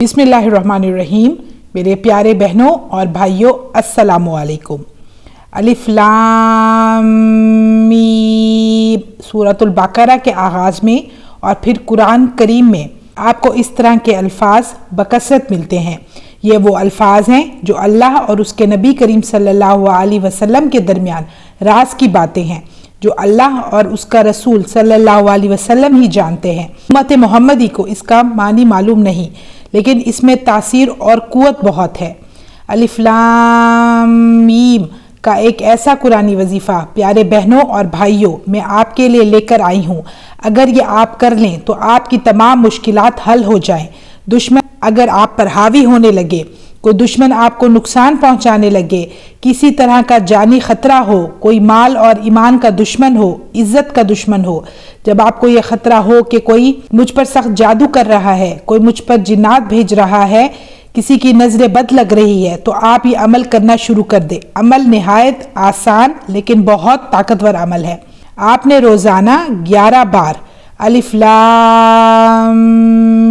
बिस्मिल्लाहिर्रहमानिर्रहीम। मेरे प्यारे बहनों और भाइयों, अस्सलामु अलैकुम। अलिफ लाम मीम सूरतुल बकरा के आगाज़ में और फिर कुरान करीम में आपको इस तरह के अल्फाज बकसरत मिलते हैं। ये वो अल्फाज हैं जो अल्लाह और उसके नबी करीम सल्लल्लाहु अलैहि वसल्लम के दरमियान राज की बातें हैं, जो अल्लाह और उसका रसूल सल्लल्लाहु अलैहि वसल्लम ही जानते हैं। उम्मत मोहम्मदी को इसका मानी मालूम नहीं, लेकिन इसमें तासीर और कुव्वत बहुत है। अलिफ लाम मीम का एक ऐसा कुरानी वजीफ़ा प्यारे बहनों और भाइयों मैं आपके लिए लेकर आई हूँ। अगर ये आप कर लें तो आपकी तमाम मुश्किलात हल हो जाएं। दुश्मन अगर आप पर हावी होने लगे, कोई दुश्मन आपको नुकसान पहुंचाने लगे, किसी तरह का जानी खतरा हो, कोई माल और ईमान का दुश्मन हो, इज्जत का दुश्मन हो, जब आपको ये खतरा हो कि कोई मुझ पर सख्त जादू कर रहा है, कोई मुझ पर जिन्नात भेज रहा है, किसी की नजर बद लग रही है, तो आप ये अमल करना शुरू कर दे। अमल निहायत आसान लेकिन बहुत ताकतवर अमल है। आपने रोजाना 11 बार अलिफ लाम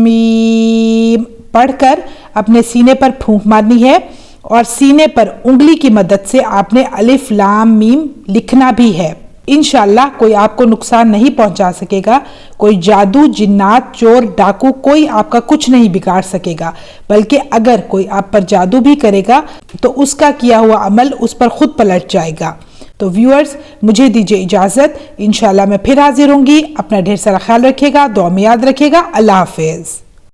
मीम पढ़कर अपने सीने पर फूंक मारनी है और सीने पर उंगली की मदद से आपने अलिफ लाम मीम लिखना भी है। इंशाअल्लाह कोई आपको नुकसान नहीं पहुंचा सकेगा। कोई जादू, जिन्नात, चोर, डाकू कोई आपका कुछ नहीं बिगाड़ सकेगा, बल्कि अगर कोई आप पर जादू भी करेगा तो उसका किया हुआ अमल उस पर खुद पलट जाएगा। तो व्यूअर्स, मुझे दीजिए इजाज़त। इंशाअल्लाह मैं फिर हाजिर होंगी। अपना ढेर सारा ख्याल रखिएगा, दुआ में याद रखिएगा। अल्लाह हाफिज़।